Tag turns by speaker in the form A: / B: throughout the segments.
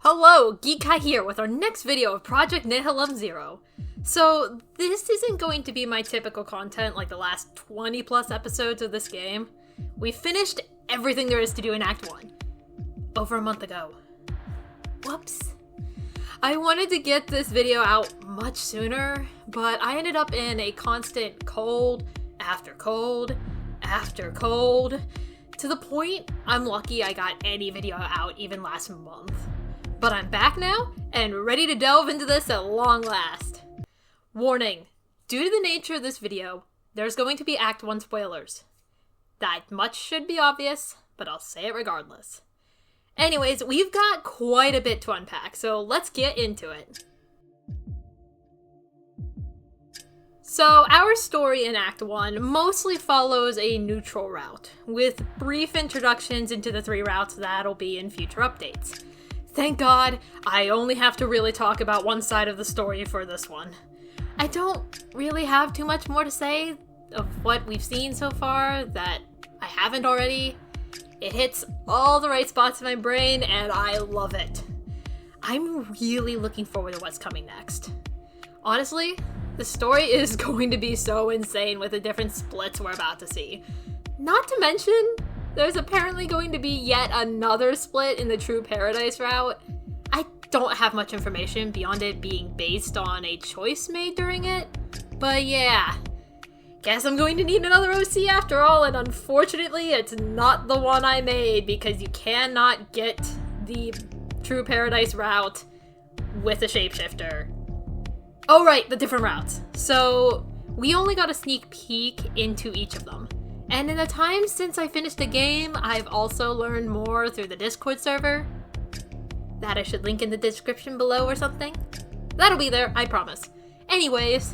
A: Hello, Geekai here with our next video of Project Nihilum 0. So, this isn't going to be my typical content like the last 20 plus episodes of this game. We finished everything there is to do in Act 1. Over a month ago. Whoops. I wanted to get this video out much sooner, but I ended up in a constant cold, after cold, after cold, to the point I'm lucky I got any video out even last month. But I'm back now, and ready to delve into this at long last. Warning, due to the nature of this video, there's going to be Act 1 spoilers. That much should be obvious, but I'll say it regardless. Anyways, we've got quite a bit to unpack, so let's get into it. So, our story in Act 1 mostly follows a neutral route, with brief introductions into the 3 routes that'll be in future updates. Thank God, I only have to really talk about one side of the story for this one. I don't really have too much more to say of what we've seen so far that I haven't already. It hits all the right spots in my brain, and I love it. I'm really looking forward to what's coming next. Honestly, the story is going to be so insane with the different splits we're about to see. Not to mention, there's apparently going to be yet another split in the True Paradise route. I don't have much information beyond it being based on a choice made during it, but yeah. Guess I'm going to need another OC after all, and unfortunately it's not the one I made because you cannot get the True Paradise route with a shapeshifter. Oh right, the different routes. So, we only got a sneak peek into each of them. And in the time since I finished the game, I've also learned more through the Discord server. That I should link in the description below or something. That'll be there, I promise. Anyways,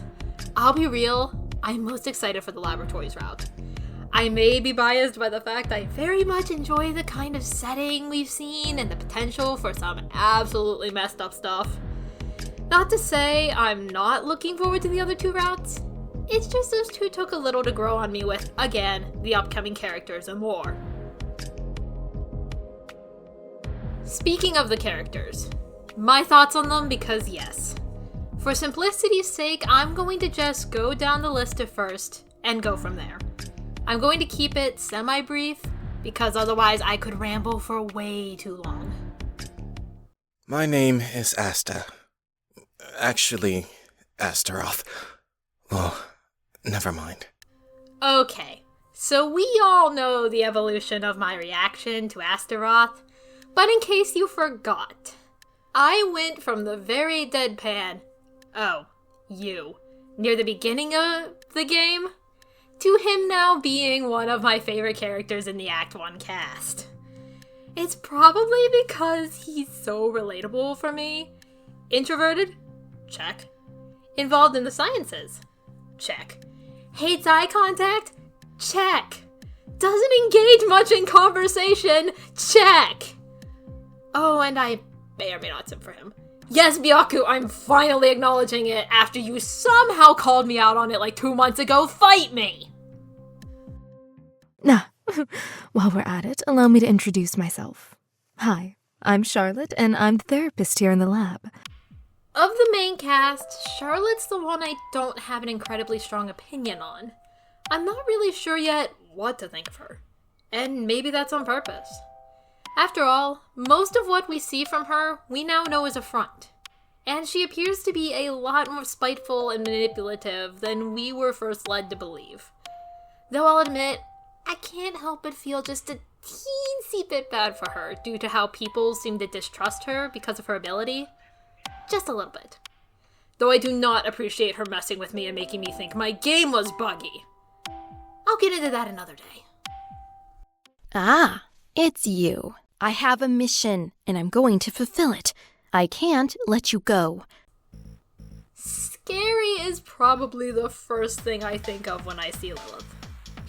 A: I'll be real, I'm most excited for the laboratories route. I may be biased by the fact I very much enjoy the kind of setting we've seen and the potential for some absolutely messed up stuff. Not to say I'm not looking forward to the other 2 routes. It's just those 2 took a little to grow on me with, again, the upcoming characters and more. Speaking of the characters, my thoughts on them because yes. For simplicity's sake, I'm going to just go down the list at first and go from there. I'm going to keep it semi-brief because otherwise I could ramble for way too long.
B: My name is Asta. Actually, Astaroth. Oh, never mind.
A: Okay, so we all know the evolution of my reaction to Astaroth, but in case you forgot, I went from the very deadpan, oh, you, near the beginning of the game, to him now being one of my favorite characters in the Act 1 cast. It's probably because he's so relatable for me. Introverted? Check. Involved in the sciences? Check. Hates eye contact? Check. Doesn't engage much in conversation? Check. Oh, and I may or may not simp for him. Yes, Byaku, I'm finally acknowledging it after you somehow called me out on it like 2 months ago. Fight me!
C: Nah, while we're at it, allow me to introduce myself. Hi, I'm Charlotte, and I'm the therapist here in the lab.
A: Of the main cast, Charlotte's the one I don't have an incredibly strong opinion on. I'm not really sure yet what to think of her. And maybe that's on purpose. After all, most of what we see from her, we now know is a front. And she appears to be a lot more spiteful and manipulative than we were first led to believe. Though I'll admit, I can't help but feel just a teensy bit bad for her due to how people seem to distrust her because of her ability. Just a little bit. Though I do not appreciate her messing with me and making me think my game was buggy. I'll get into that another day.
C: Ah, it's you. I have a mission, and I'm going to fulfill it. I can't let you go.
A: Scary is probably the first thing I think of when I see Lilith.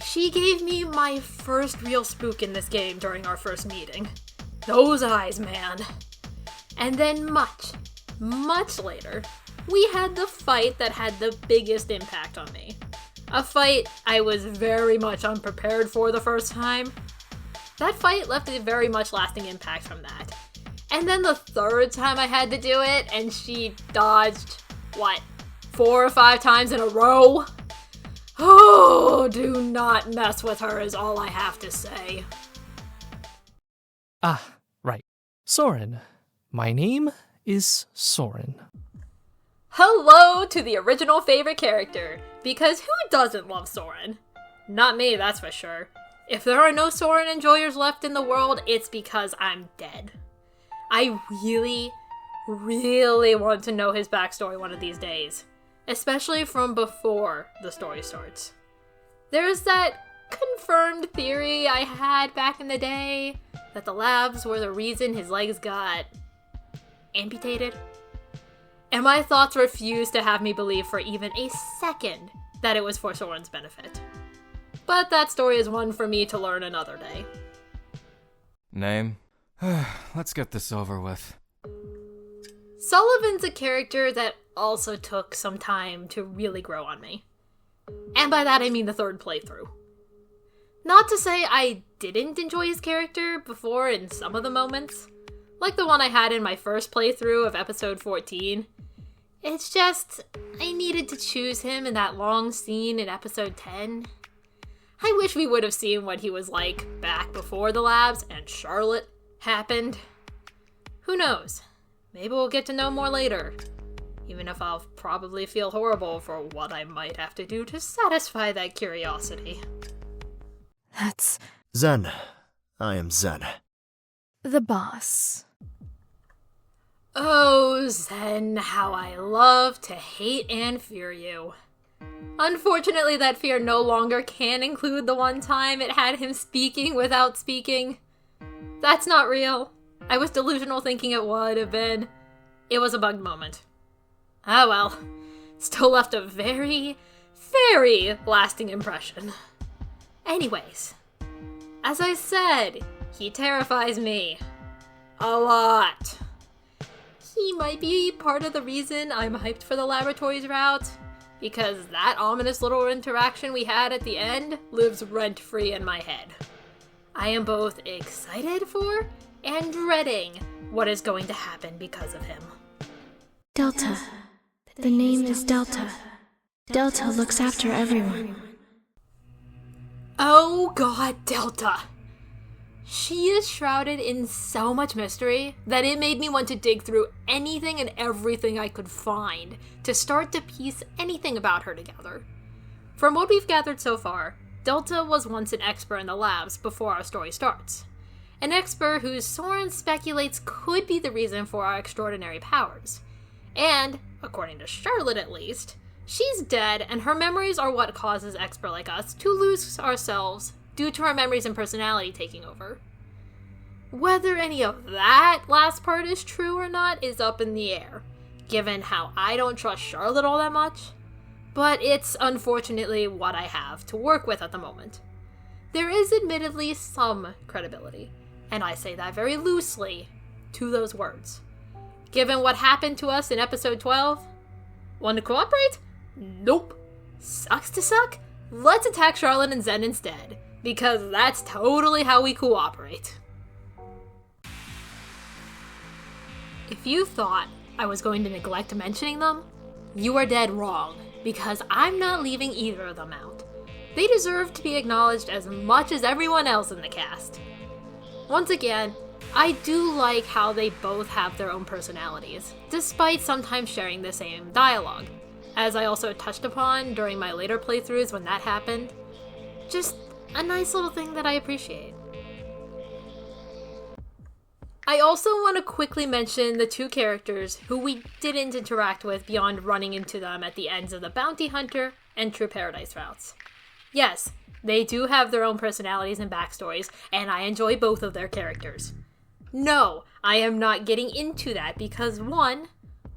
A: She gave me my first real spook in this game during our first meeting. Those eyes, man. And then much later, we had the fight that had the biggest impact on me. A fight I was very much unprepared for the first time. That fight left a very much lasting impact from that. And then the third time I had to do it, and she dodged, 4 or 5 times in a row? Oh, do not mess with her is all I have to say.
D: Ah, right. Soren. My name is Soren.
A: Hello to the original favorite character, because who doesn't love Soren? Not me, that's for sure. If there are no Soren enjoyers left in the world, it's because I'm dead. I really, really want to know his backstory one of these days, especially from before the story starts. There's that confirmed theory I had back in the day that the labs were the reason his legs got amputated. And my thoughts refuse to have me believe for even a second that it was for Soren's benefit. But that story is one for me to learn another day.
E: Name? Let's get this over with.
A: Sullivan's a character that also took some time to really grow on me. And by that I mean the third playthrough. Not to say I didn't enjoy his character before in some of the moments, like the one I had in my first playthrough of episode 14. It's just, I needed to choose him in that long scene in episode 10. I wish we would have seen what he was like back before the labs and Charlotte happened. Who knows? Maybe we'll get to know more later. Even if I'll probably feel horrible for what I might have to do to satisfy that curiosity.
C: That's
F: Zen. I am Zen.
C: the boss.
A: Oh, Zen, how I love to hate and fear you. Unfortunately, that fear no longer can include the one time it had him speaking without speaking. That's not real. I was delusional thinking it would have been. It was a bugged moment. Ah well. Still left a very, very lasting impression. Anyways, as I said, he terrifies me. A lot. He might be part of the reason I'm hyped for the laboratories route, because that ominous little interaction we had at the end lives rent-free in my head. I am both excited for and dreading what is going to happen because of him.
G: Delta. The name is Delta. Delta looks after everyone.
A: Oh god, Delta! She is shrouded in so much mystery that it made me want to dig through anything and everything I could find to start to piece anything about her together. From what we've gathered so far, Delta was once an expert in the labs before our story starts. An expert who Soren speculates could be the reason for our extraordinary powers. And, according to Charlotte at least, she's dead and her memories are what causes expert like us to lose ourselves due to our memories and personality taking over. Whether any of that last part is true or not is up in the air, given how I don't trust Charlotte all that much, but it's unfortunately what I have to work with at the moment. There is admittedly some credibility, and I say that very loosely, to those words. Given what happened to us in episode 12, want to cooperate? Nope. Sucks to suck? Let's attack Charlotte and Zen instead, because that's totally how we cooperate. If you thought I was going to neglect mentioning them, you are dead wrong, because I'm not leaving either of them out. They deserve to be acknowledged as much as everyone else in the cast. Once again, I do like how they both have their own personalities, despite sometimes sharing the same dialogue, as I also touched upon during my later playthroughs when that happened. Just a nice little thing that I appreciate. I also want to quickly mention the two characters who we didn't interact with beyond running into them at the ends of the Bounty Hunter and True Paradise routes. Yes, they do have their own personalities and backstories, and I enjoy both of their characters. No, I am not getting into that because 1,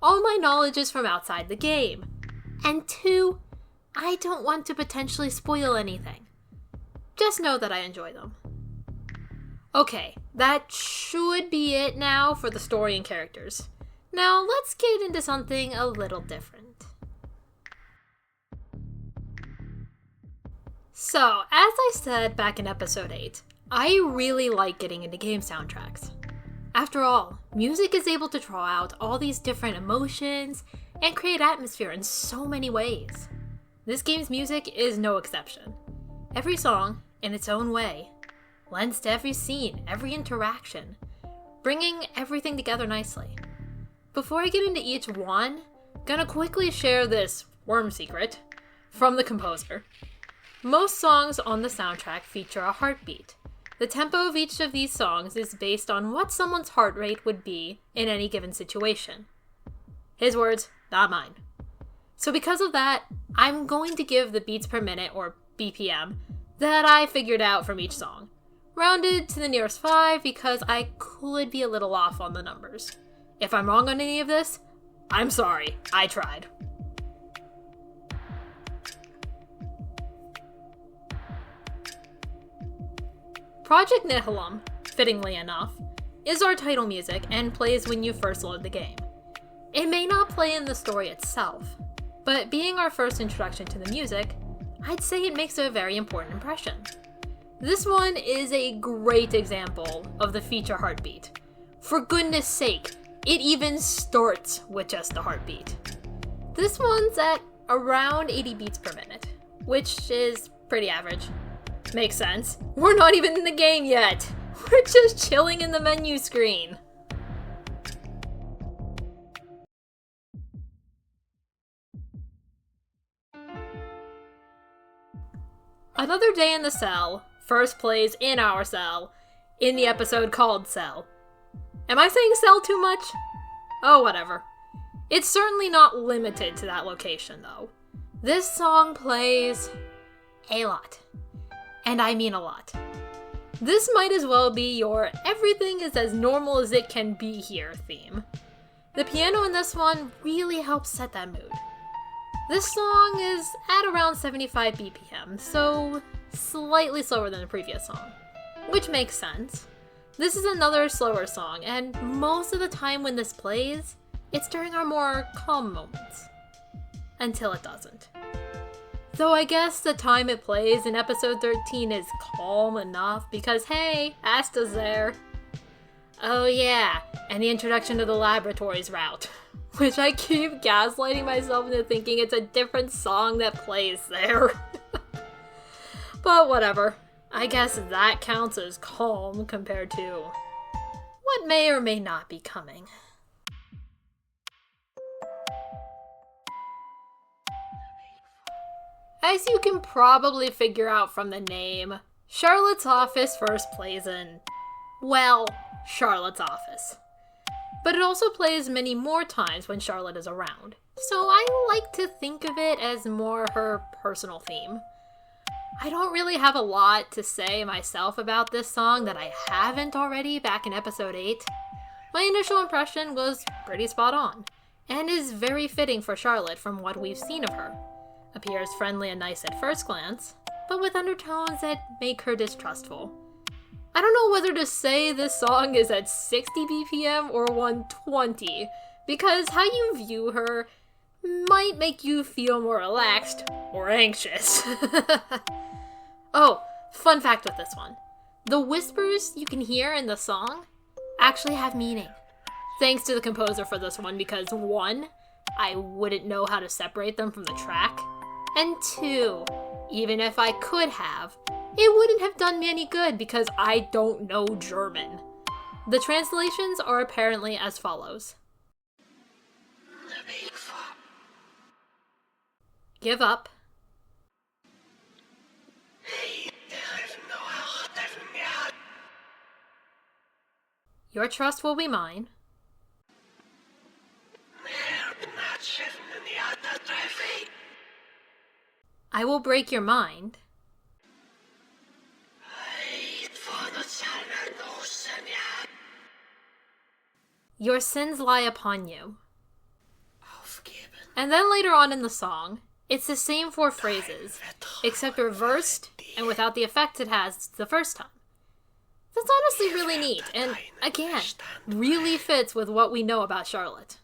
A: all my knowledge is from outside the game, and 2, I don't want to potentially spoil anything. Just know that I enjoy them. Okay, that should be it now for the story and characters. Now let's get into something a little different. So, as I said back in episode 8, I really like getting into game soundtracks. After all, music is able to draw out all these different emotions and create atmosphere in so many ways. This game's music is no exception. Every song, in its own way, lends to every scene, every interaction, bringing everything together nicely. Before I get into each one, gonna quickly share this worm secret from the composer. Most songs on the soundtrack feature a heartbeat. The tempo of each of these songs is based on what someone's heart rate would be in any given situation. His words, not mine. So because of that, I'm going to give the beats per minute, or BPM, that I figured out from each song, rounded to the nearest 5 because I could be a little off on the numbers. If I'm wrong on any of this, I'm sorry, I tried. Project Nihilum, fittingly enough, is our title music and plays when you first load the game. It may not play in the story itself, but being our first introduction to the music, I'd say it makes a very important impression. This one is a great example of the feature heartbeat. For goodness sake, it even starts with just the heartbeat. This one's at around 80 beats per minute, which is pretty average. Makes sense. We're not even in the game yet. We're just chilling in the menu screen. Another Day in the Cell first plays in our cell in the episode called Cell. Am I saying cell too much? Oh, whatever. It's certainly not limited to that location, though. This song plays a lot. And I mean a lot. This might as well be your everything is as normal as it can be here theme. The piano in this one really helps set that mood. This song is at around 75 BPM, so slightly slower than the previous song, which makes sense. This is another slower song, and most of the time when this plays, it's during our more calm moments. Until it doesn't. Though I guess the time it plays in episode 13 is calm enough because hey, Asta's there. Oh yeah, and the introduction to the laboratories route, which I keep gaslighting myself into thinking it's a different song that plays there. But whatever, I guess that counts as calm compared to what may or may not be coming. As you can probably figure out from the name, Charlotte's office first plays in, well, Charlotte's office. But it also plays many more times when Charlotte is around, so I like to think of it as more her personal theme. I don't really have a lot to say myself about this song that I haven't already back in episode 8. My initial impression was pretty spot on, and is very fitting for Charlotte from what we've seen of her. Appears friendly and nice at first glance, but with undertones that make her distrustful. I don't know whether to say this song is at 60 BPM or 120, because how you view her might make you feel more relaxed or anxious. Oh, fun fact with this one. The whispers you can hear in the song actually have meaning. Thanks to the composer for this one because 1, I wouldn't know how to separate them from the track, and 2, even if I could have, it wouldn't have done me any good because I don't know German. The translations are apparently as follows. Give up. Your trust will be mine. I will break your mind. Your sins lie upon you. And then later on in the song, it's the same 4 phrases, except reversed and without the effect it has the first time. That's honestly really neat, and again, really fits with what we know about Charlotte.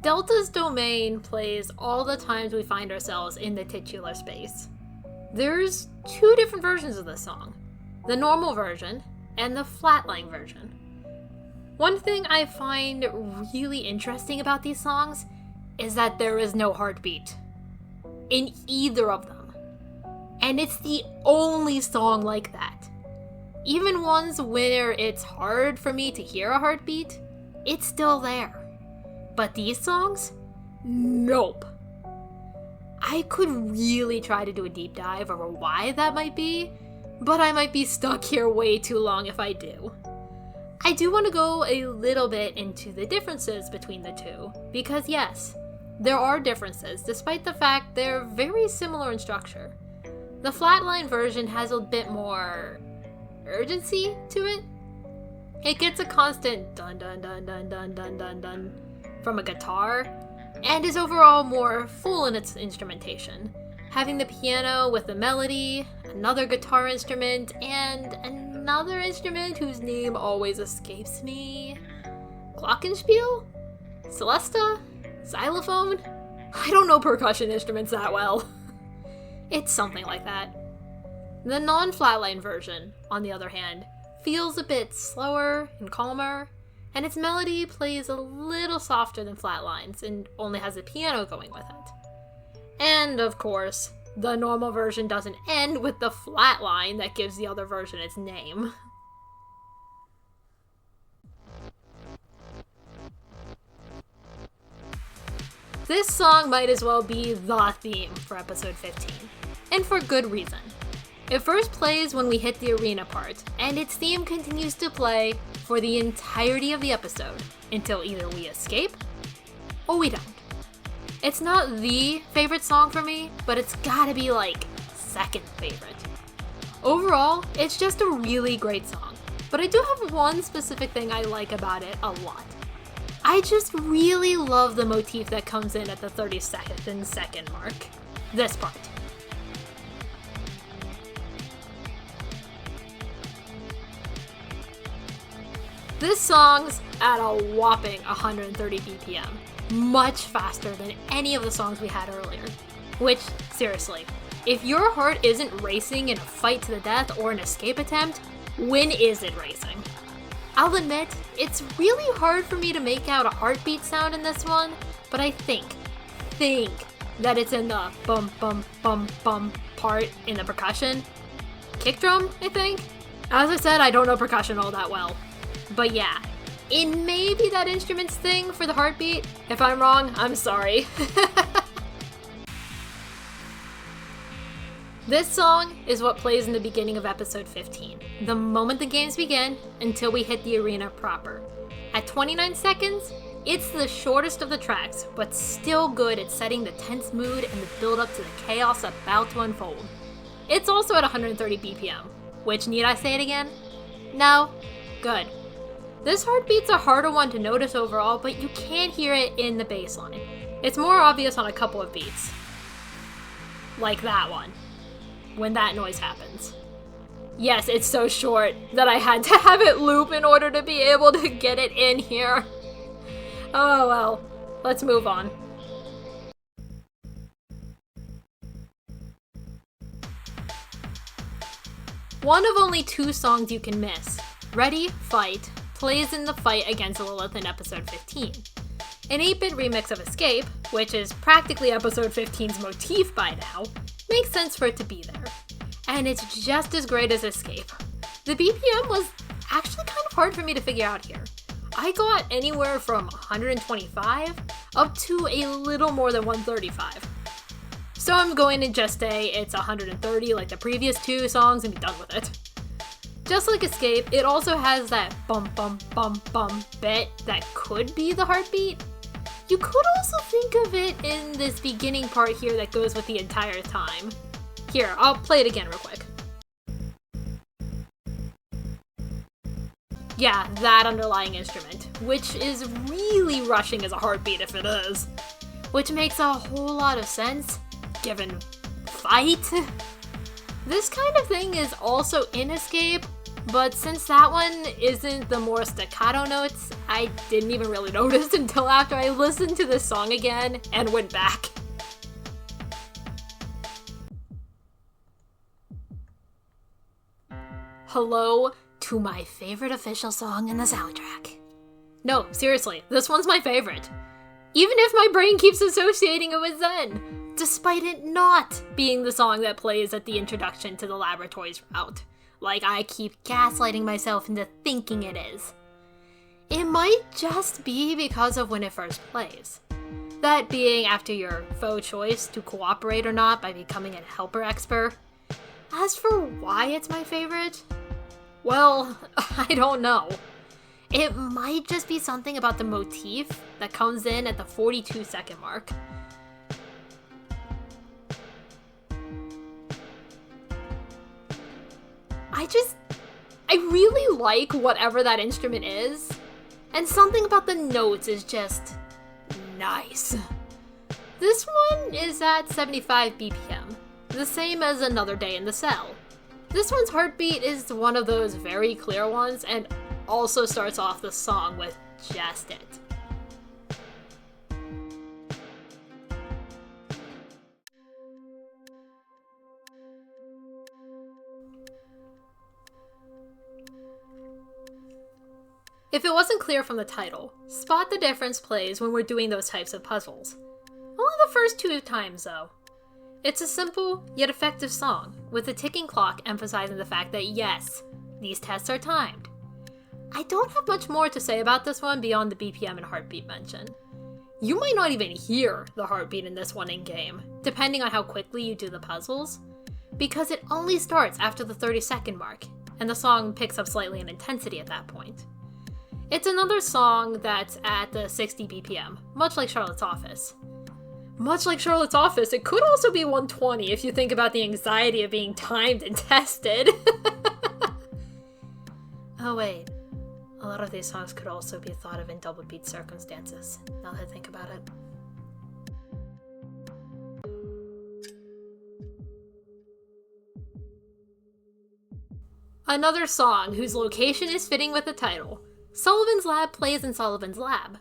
A: Delta's domain plays all the times we find ourselves in the titular space. There's two different versions of this song, the normal version and the flatline version. One thing I find really interesting about these songs is that there is no heartbeat in either of them. And it's the only song like that. Even ones where it's hard for me to hear a heartbeat, it's still there. But these songs? Nope. I could really try to do a deep dive over why that might be, but I might be stuck here way too long if I do. I do want to go a little bit into the differences between the two, because yes, there are differences, despite the fact they're very similar in structure. The flatline version has a bit more urgency to it. It gets a constant dun dun dun dun dun dun dun dun from a guitar, and is overall more full in its instrumentation, having the piano with the melody, another guitar instrument, and another instrument whose name always escapes me. Glockenspiel? Celesta? Xylophone? I don't know percussion instruments that well. It's something like that. The non-flatline version, on the other hand, feels a bit slower and calmer, and its melody plays a little softer than flatlines and only has the piano going with it. And of course, the normal version doesn't end with the flat line that gives the other version its name. This song might as well be the theme for episode 15, and for good reason. It first plays when we hit the arena part, and its theme continues to play for the entirety of the episode, until either we escape, or we don't. It's not the favorite song for me, but it's gotta be like second favorite. Overall, it's just a really great song, but I do have one specific thing I like about it a lot. I just really love the motif that comes in at the 32nd mark. This part. This song's at a whopping 130 BPM, much faster than any of the songs we had earlier. Which, seriously, if your heart isn't racing in a fight to the death or an escape attempt, when is it racing? I'll admit, it's really hard for me to make out a heartbeat sound in this one, but I think that it's in the bum bum bum bum part in the percussion. Kick drum, I think? As I said, I don't know percussion all that well. But yeah, it may be that instrument's thing for the heartbeat. If I'm wrong, I'm sorry. This song is what plays in the beginning of episode 15, the moment the games begin until we hit the arena proper. At 29 seconds, it's the shortest of the tracks, but still good at setting the tense mood and the build up to the chaos about to unfold. It's also at 130 BPM, which need I say it again? No? Good. This heartbeat's a harder one to notice overall, but you can hear it in the bass line. It's more obvious on a couple of beats. Like that one. When that noise happens. Yes, it's so short that I had to have it loop in order to be able to get it in here. Oh well, let's move on. One of only two songs you can miss, Ready, Fight, plays in the fight against Lilith in episode 15. An 8-bit remix of Escape, which is practically episode 15's motif by now, makes sense for it to be there. And it's just as great as Escape. The BPM was actually kind of hard for me to figure out here. I got anywhere from 125 up to a little more than 135. So I'm going to just say it's 130 like the previous two songs and be done with it. Just like Escape, it also has that bum bum bum bum bit that could be the heartbeat. You could also think of it in this beginning part here that goes with the entire time. Here, I'll play it again real quick. Yeah, that underlying instrument, which is really rushing as a heartbeat if it is. Which makes a whole lot of sense, given fight. This kind of thing is also in Escape, But since that one isn't the more staccato notes, I didn't even really notice until after I listened to this song again and went back. Hello to my favorite official song in the soundtrack. No, seriously, this one's my favorite. Even if my brain keeps associating it with Zen, despite it not being the song that plays at the introduction to the laboratories route. Like I keep gaslighting myself into thinking it is. It might just be because of when it first plays. That being after your faux choice to cooperate or not by becoming a helper expert. As for why it's my favorite, well, I don't know. It might just be something about the motif that comes in at the 42-second mark. I really like whatever that instrument is, and something about the notes is just nice. This one is at 75 BPM, the same as Another Day in the Cell. This one's heartbeat is one of those very clear ones, and also starts off the song with just it. If it wasn't clear from the title, Spot the Difference plays when we're doing those types of puzzles. Only the first 2 times though. It's a simple, yet effective song, with a ticking clock emphasizing the fact that yes, these tests are timed. I don't have much more to say about this one beyond the BPM and heartbeat mention. You might not even hear the heartbeat in this one in-game, depending on how quickly you do the puzzles, because it only starts after the 30-second mark, and the song picks up slightly in intensity at that point. It's another song that's at the 60 BPM, much like Charlotte's Office. Much like Charlotte's Office, it could also be 120 if you think about the anxiety of being timed and tested. Oh wait, a lot of these songs could also be thought of in double beat circumstances, now that I think about it. Another song whose location is fitting with the title. Sullivan's Lab plays in Sullivan's Lab.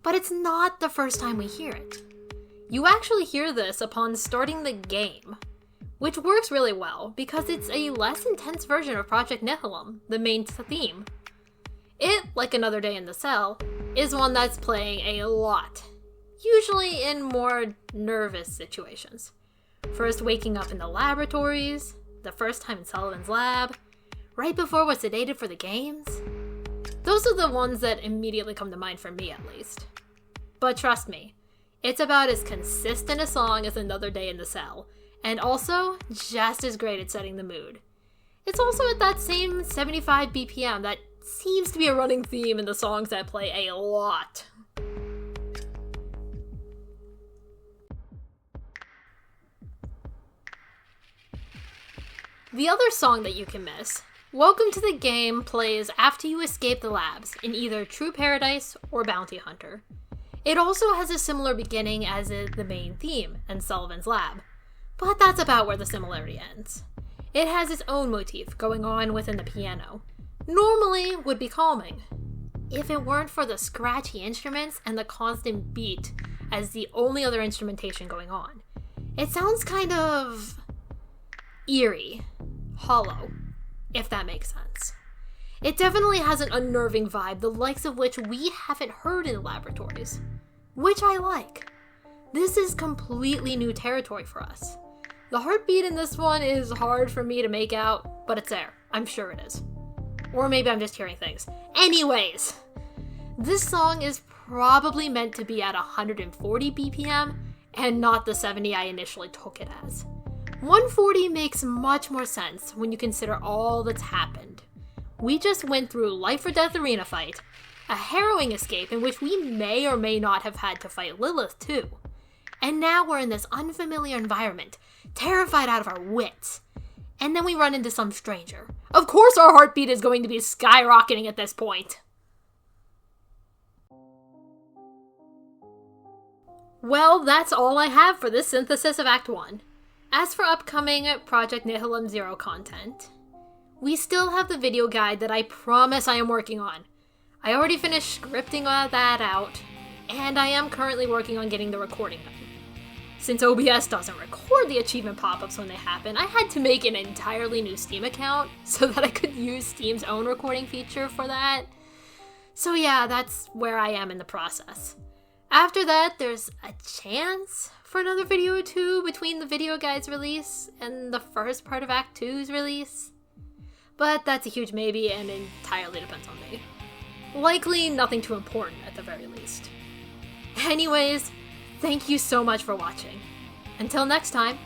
A: But it's not the first time we hear it. You actually hear this upon starting the game, which works really well because it's a less intense version of Project Nihilum, the main theme. It, like Another Day in the Cell, is one that's playing a lot, usually in more nervous situations. First waking up in the laboratories, the first time in Sullivan's Lab, right before we're sedated for the games. Those are the ones that immediately come to mind for me, at least. But trust me, it's about as consistent a song as Another Day in the Cell, and also just as great at setting the mood. It's also at that same 75 BPM that seems to be a running theme in the songs that play a lot. The other song that you can miss, Welcome to the Game, plays after you escape the labs in either True Paradise or Bounty Hunter. It also has a similar beginning as the main theme in Sullivan's Lab, but that's about where the similarity ends. It has its own motif going on within the piano. Normally would be calming, if it weren't for the scratchy instruments and the constant beat as the only other instrumentation going on. It sounds kind of eerie, hollow, if that makes sense. It definitely has an unnerving vibe, the likes of which we haven't heard in the laboratories, which I like. This is completely new territory for us. The heartbeat in this one is hard for me to make out, but it's there. I'm sure it is. Or maybe I'm just hearing things. Anyways, this song is probably meant to be at 140 BPM and not the 70 I initially took it as. 140 makes much more sense when you consider all that's happened. We just went through life or death arena fight, a harrowing escape in which we may or may not have had to fight Lilith too. And now we're in this unfamiliar environment, terrified out of our wits. And then we run into some stranger. Of course our heartbeat is going to be skyrocketing at this point. Well, that's all I have for this synthesis of Act 1. As for upcoming Project Nihilum Zero content, we still have the video guide that I promise I am working on. I already finished scripting that out, and I am currently working on getting the recording done. Since OBS doesn't record the achievement pop-ups when they happen, I had to make an entirely new Steam account so that I could use Steam's own recording feature for that. So yeah, that's where I am in the process. After that, there's a chance for another video or two between the video guide's release and the first part of Act 2's release. But that's a huge maybe and entirely depends on me. Likely nothing too important at the very least. Anyways, thank you so much for watching. Until next time,